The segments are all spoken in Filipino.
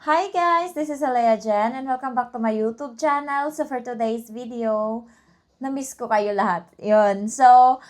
Hi guys, this is Alea Jen and welcome back to my YouTube channel. So for today's video, na-miss ko kayo lahat. Yun. So,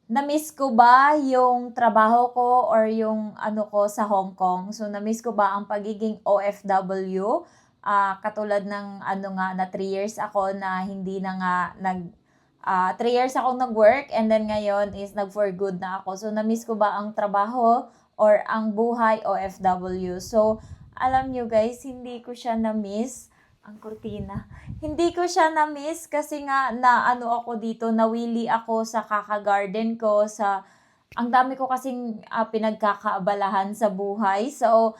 na-miss ko ba yung trabaho ko or yung ano ko sa Hong Kong? So, na-miss ko ba ang pagiging OFW? Katulad ng ano nga na 3 years ako na hindi na nga 3 years akong nag-work and then ngayon is nag-for good na ako. So, na-miss ko ba ang trabaho or ang buhay OFW? So, alam nyo guys, hindi ko siya na-miss. Ang kurtina. Hindi ko siya na-miss kasi nga na ano ako dito, nawili ako sa kaka-garden ko, sa ang dami ko kasing pinagkakaabalahan sa buhay. So,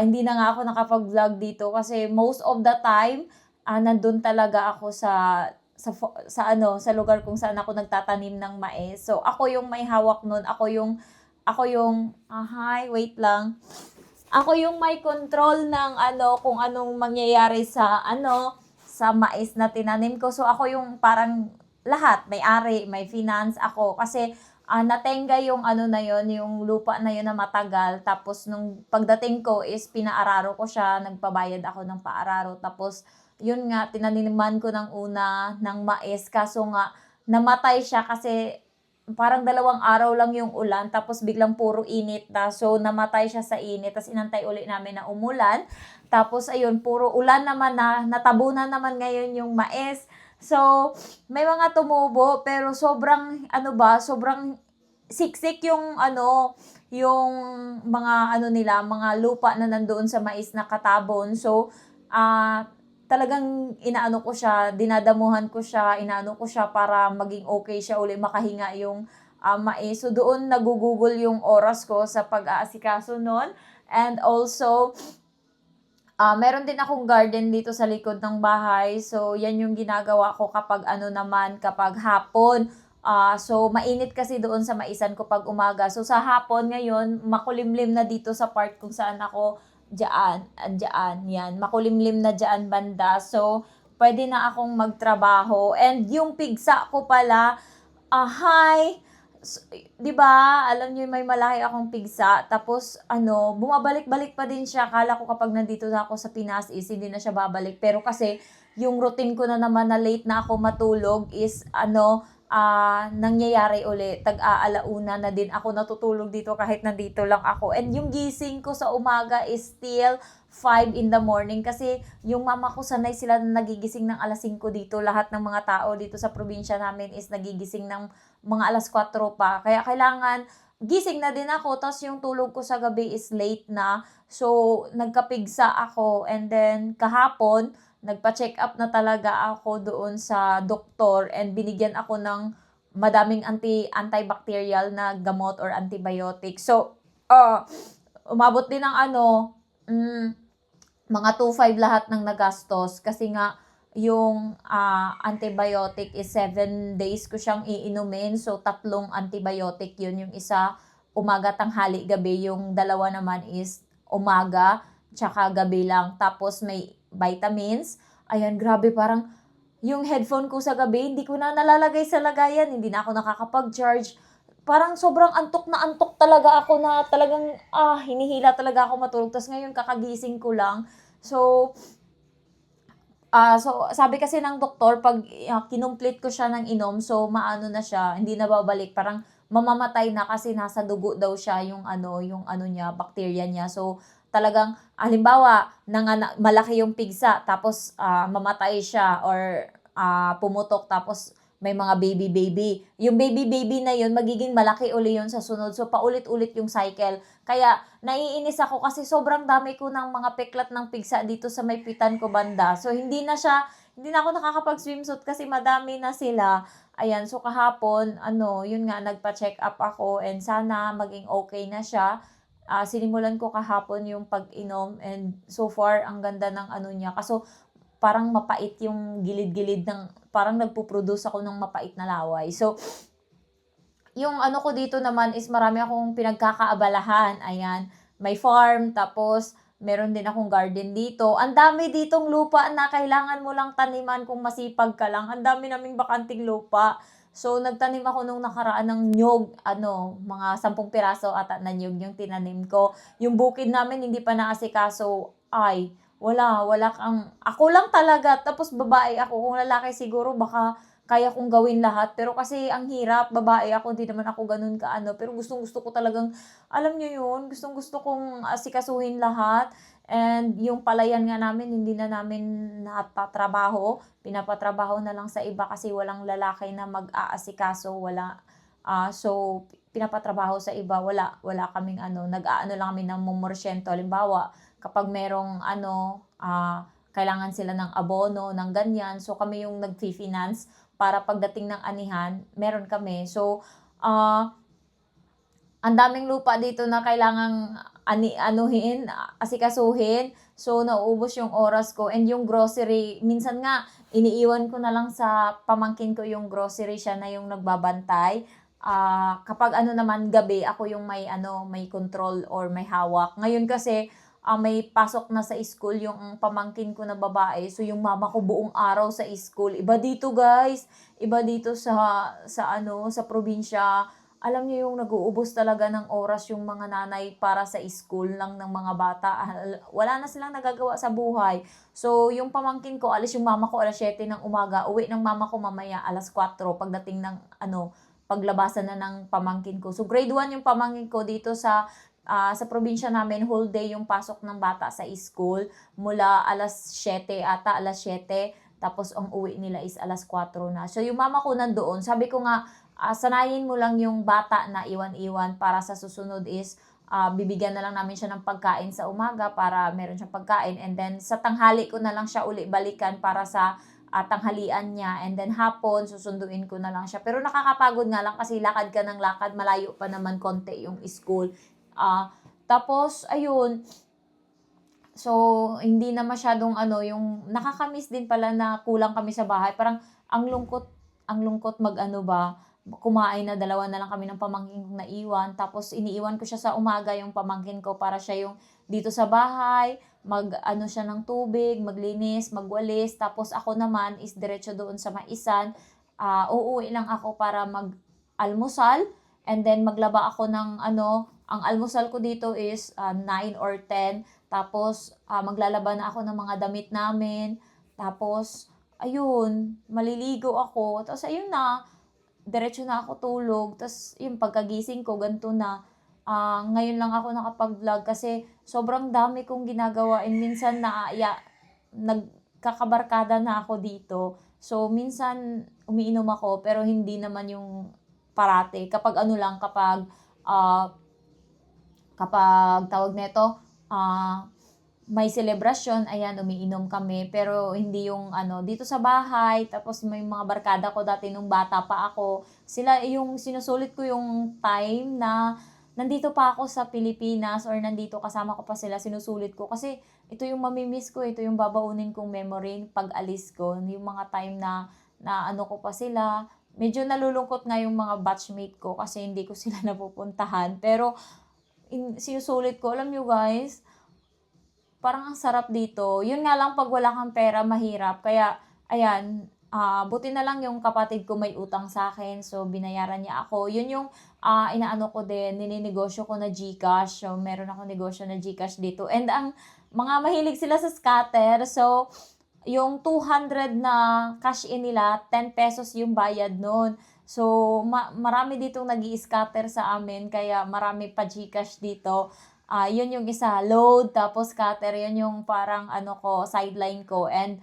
hindi na nga ako nakapag-vlog dito kasi most of the time, nandun talaga ako sa lugar kung saan ako nagtatanim ng mais. So, ako yung may hawak nun. Hi, wait lang. Ako yung may control ng kung anong mangyayari sa mais na tinanim ko. So, ako yung parang lahat, may-ari, may finance ako. Kasi, natenga yung na yon, yung lupa na yon na matagal. Tapos, nung pagdating ko is pinaararo ko siya, nagpabayad ako ng paararo. Tapos, yun nga, tinaniman ko ng una ng mais. Kaso nga, namatay siya kasi parang 2 araw lang yung ulan tapos biglang puro init na. So, namatay siya sa init. Tapos inantay uli namin na umulan. Tapos, ayun, puro ulan naman na. Natabunan naman ngayon yung mais. So, may mga tumubo pero sobrang siksik yung mga mga lupa na nandoon sa mais na katabon. So, talagang dinadamuhan ko siya, inaano ko siya para maging okay siya uli, makahinga yung mais. So, doon nagugugol yung oras ko sa pag-aasikaso nun. And also, meron din akong garden dito sa likod ng bahay. So, yan yung ginagawa ko kapag kapag hapon. So, mainit kasi doon sa maisan ko pag umaga. So, sa hapon ngayon, makulimlim na dito sa part kung saan ako diyan, yan. Makulimlim na diyan banda. So, pwede na akong magtrabaho. And yung pigsa ko pala, hi, 'di ba? Alam niyo may malaki akong pigsa. Tapos bumabalik-balik pa din siya. Akala ko kapag nandito na ako sa Pinas is hindi na siya babalik. Pero kasi yung routine ko na naman na late na ako matulog is nangyayari ulit. Tag-aalauna na din ako natutulog dito kahit nandito lang ako. And yung gising ko sa umaga is still 5 in the morning kasi yung mama ko sanay sila na nagigising ng alas 5 dito. Lahat ng mga tao dito sa probinsya namin is nagigising ng mga alas 4 pa. Kaya kailangan gising na din ako. Tapos yung tulog ko sa gabi is late na. So, nagkapigsa ako. And then, kahapon, nagpa-check up na talaga ako doon sa doktor and binigyan ako ng madaming antibacterial na gamot or antibiotic. So, umabot din ng mga 2.5 lahat ng nagastos kasi nga yung antibiotic is 7 days ko siyang iinumin. So, 3 antibiotic yun. Yung isa, umaga, tanghali, gabi. Yung 2 naman is umaga, tsaka gabi lang. Tapos, may vitamins. Ayan, grabe, parang yung headphone ko sa gabi, hindi ko na nalalagay sa lagayan. Hindi na ako nakakapag-charge. Parang sobrang antok na antok talaga ako na talagang hinihila talaga ako matulog. Tapos ngayon, kakagising ko lang. So, sabi kasi ng doktor, pag kinumplete ko siya ng inom, so maano na siya, hindi na babalik, parang mamamatay na kasi nasa dugo daw siya yung niya, bacteria niya. So, talagang, halimbawa, malaki yung pigsa, tapos mamatay siya or pumutok, tapos may mga baby. Yung baby na yun, magiging malaki uli yun sa sunod. So, paulit-ulit yung cycle. Kaya, naiinis ako kasi sobrang dami ko ng mga peklat ng pigsa dito sa may pitan ko banda. So, hindi na ako nakakapag-swimsuit kasi madami na sila. Ayan, so kahapon, yun nga, nagpa-check up ako and sana maging okay na siya. Sinimulan ko kahapon yung pag-inom and so far, ang ganda ng niya. Kaso, parang mapait yung gilid-gilid parang nagpo-produce ako ng mapait na laway. So, yung ko dito naman is marami akong pinagkakaabalahan. Ayan, may farm, tapos meron din akong garden dito. Ang dami ditong lupa na kailangan mo lang taniman kung masipag ka lang. Ang dami naming bakanting lupa. So, nagtanim ako nung nakaraan ng niyog, mga 10 piraso ata na niyog yung tinanim ko. Yung bukid namin hindi pa naasikaso, ay, wala kang, ako lang talaga, tapos babae ako, kung lalaki siguro baka kaya kong gawin lahat, pero kasi ang hirap, babae ako, hindi naman ako ganun pero gustong-gusto ko talagang, alam niyo yun, gustong-gusto kong asikasuhin lahat. And yung palayan nga namin, hindi na namin napatrabaho, pinapatrabaho na lang sa iba kasi walang lalaki na mag-aasikaso, wala. So, pinapatrabaho sa iba, wala kaming nag-aano lang kami ng mumursyento. Halimbawa, kapag merong kailangan sila ng abono, ng ganyan, so kami yung nag-finance para pagdating ng anihan, meron kami. So, ang daming lupa dito na kailangang asikasuhin. So, nauubos yung oras ko, and yung grocery, minsan nga, iniiwan ko na lang sa pamangkin ko yung grocery, siya na yung nagbabantay. Kapag naman gabi, ako yung may control or may hawak. Ngayon kasi, may pasok na sa school yung pamangkin ko na babae. So, yung mama ko buong araw sa school. Iba dito, guys. Iba dito sa probinsya. Alam niyo yung nag-uubos talaga ng oras yung mga nanay para sa school lang ng mga bata. Wala na silang nagagawa sa buhay. So, yung pamangkin ko, alis yung mama ko 7:00 ng umaga. Uwi ng mama ko mamaya 4:00 pagdating ng paglabasan na ng pamangkin ko. So, grade 1 yung pamangkin ko dito sa probinsya namin, whole day yung pasok ng bata sa school. Mula 7:00 ata, 7:00. Tapos, ang uwi nila is 4:00 na. So, yung mama ko nandoon, sabi ko nga, sanayin mo lang yung bata na iwan-iwan para sa susunod is bibigyan na lang namin siya ng pagkain sa umaga para meron siyang pagkain, and then sa tanghali ko na lang siya uli balikan para sa tanghalian niya, and then hapon susunduin ko na lang siya. Pero nakakapagod nga lang kasi lakad ka ng lakad, malayo pa naman konti yung school. Tapos ayun, so hindi na masyadong yung nakakamiss din pala na kulang kami sa bahay. Parang ang lungkot kumain na, dalawa na lang kami ng pamangkin kong naiwan. Tapos iniiwan ko siya sa umaga, yung pamangkin ko, para siya yung dito sa bahay, siya ng tubig, maglinis, magwalis. Tapos ako naman is diretso doon sa maisan. Uuwi lang ako para mag-almusal, and then maglaba ako ng ang almusal ko dito is 9 or 10. Tapos maglalaba na ako ng mga damit namin. Tapos ayun, maliligo ako. Tapos ayun na, diretso na ako tulog. Tapos yung pagkagising ko, ganito na. Ngayon lang ako nakapag-vlog kasi sobrang dami kong ginagawa, and minsan nagkakabarkada na ako dito. So, minsan umiinom ako pero hindi naman yung parate. Kapag tawag nito, may celebration, ayan, umiinom kami. Pero hindi yung dito sa bahay. Tapos may mga barkada ko dati nung bata pa ako. Sila yung sinusulit ko yung time na nandito pa ako sa Pilipinas, or nandito kasama ko pa sila, sinusulit ko. Kasi ito yung mamimiss ko, ito yung babaunin kong memory pag alis ko. Yung mga time na ko pa sila. Medyo nalulungkot nga yung mga batchmate ko kasi hindi ko sila napupuntahan. Pero sinusulit ko, alam nyo guys, parang ang sarap dito. Yun nga lang, pag wala kang pera, mahirap. Kaya, ayan, buti na lang yung kapatid ko may utang sa akin. So, binayaran niya ako. Yun yung inaano ko din, nininegosyo ko na GCash. So, meron ako negosyo na GCash dito. And ang mga mahilig sila sa scatter. So, yung 200 na cash in nila, 10 pesos yung bayad nun. So, marami ditong nag-i-scatter sa amin. Kaya marami pa GCash dito. Yun yung isa, load, tapos scatter, yun yung parang sideline ko. And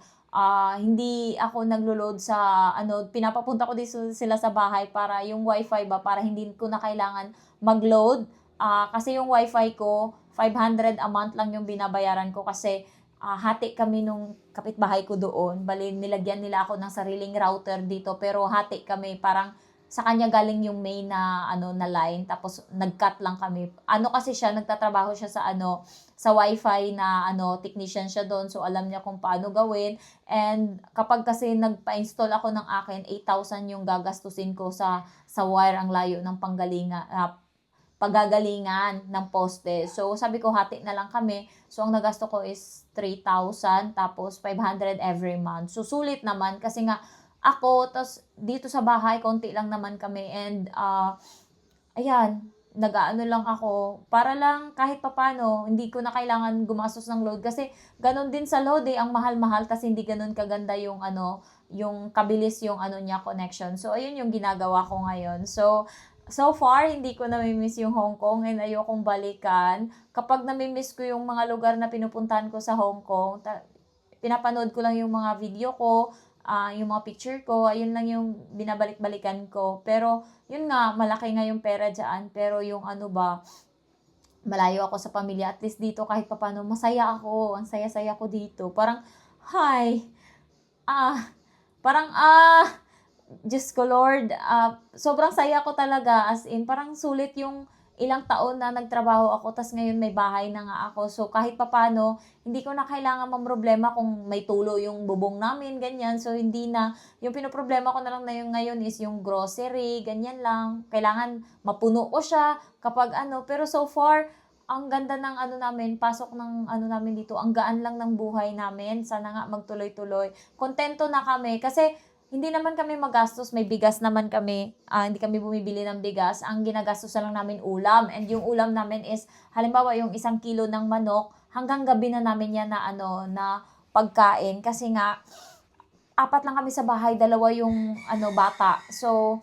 hindi ako naglo-load sa pinapapunta ko dito sila sa bahay para yung wifi ba, para hindi ko na kailangan mag-load. Kasi yung wifi ko, 500 a month lang yung binabayaran ko kasi hati kami nung kapitbahay ko doon. Bali, nilagyan nila ako ng sariling router dito, pero hati kami, parang sa kanya galing yung main na na line, tapos nag-cut lang kami. Kasi siya nagtatrabaho siya sa wifi na technician siya doon, so alam niya kung paano gawin. And kapag kasi nagpa-install ako ng akin, 8,000 yung gagastusin ko sa wire, ang layo ng paggagalingan ng poste. So sabi ko hati na lang kami. So ang nagasto ko is 3,000, tapos 500 every month. So sulit naman kasi nga ako, ta's dito sa bahay konti lang naman kami and, ayan, nag-aano lang ako para lang kahit papaano hindi ko na kailangan gumastos ng load kasi gano'n din sa load, ang mahal-mahal ta's hindi gano'n kaganda yung ano, yung kabilis yung ano niya connection. So ayun yung ginagawa ko ngayon. So far hindi ko nami-miss yung Hong Kong and ayokong balikan. Kapag nami-miss ko yung mga lugar na pinupuntahan ko sa Hong Kong, pinapanood ko lang yung mga video ko, yung mga picture ko, ayun lang yung binabalik-balikan ko. Pero yun nga, malaki nga yung pera diyaan, pero yung ano ba, malayo ako sa pamilya. At least dito kahit papaano masaya ako, ang saya-saya ko dito. Parang, hay, ah, parang, Diyos ko Lord, sobrang saya ko talaga as in parang sulit yung ilang taon na nagtrabaho ako ta's ngayon may bahay na nga ako. So kahit papaano hindi ko na kailangan mamroblema kung may tulo yung bubong namin, ganyan. So hindi na, yung pinoproblema ko na lang na yung ngayon is yung grocery, ganyan lang. Kailangan mapuno ko siya kapag ano, pero so far ang ganda ng ano namin, pasok ng ano namin dito, ang gaan lang ng buhay namin. Sana nga magtuloy-tuloy. Kontento na kami kasi hindi naman kami magastos, may bigas naman kami, hindi kami bumibili ng bigas. Ang ginagastusan lang namin ulam and yung ulam namin is halimbawa yung 1 kilo ng manok, hanggang gabi na namin yan na ano, na pagkain kasi nga 4 lang kami sa bahay, 2 yung ano, bata. So,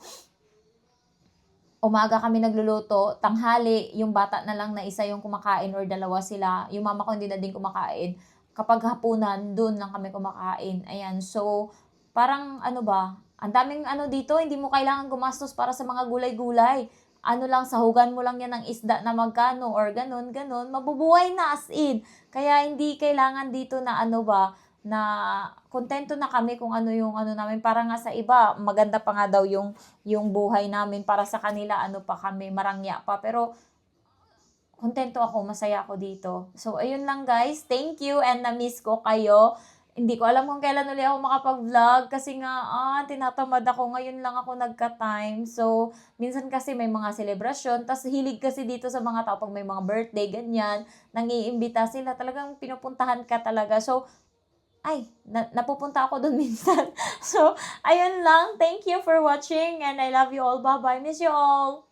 umaga kami nagluluto, tanghali yung bata na lang na isa yung kumakain or 2 sila. Yung mama ko hindi na din kumakain. Kapag hapunan, dun lang kami kumakain. Ayan, so parang ano ba, ang daming ano dito, hindi mo kailangan gumastos para sa mga gulay-gulay. Ano lang, sahugan mo lang yan ng isda na magkano or ganun, ganun. Mabubuhay na as in. Kaya hindi kailangan dito na ano ba, na kontento na kami kung ano yung ano namin. Para nga sa iba, maganda pa nga daw yung buhay namin. Para sa kanila, ano pa kami, marangya pa. Pero kontento ako, masaya ako dito. So, ayun lang guys. Thank you and na-miss ko kayo. Hindi ko alam kung kailan ulit ako makapag-vlog kasi nga, tinatamad ako. Ngayon lang ako nagka-time. So, minsan kasi may mga celebration. Tas hilig kasi dito sa mga tao pag may mga birthday, ganyan. Nangiimbita sila. Talagang pinupuntahan ka talaga. So, napupunta ako dun minsan. So, ayun lang. Thank you for watching and I love you all. Bye-bye. Miss you all.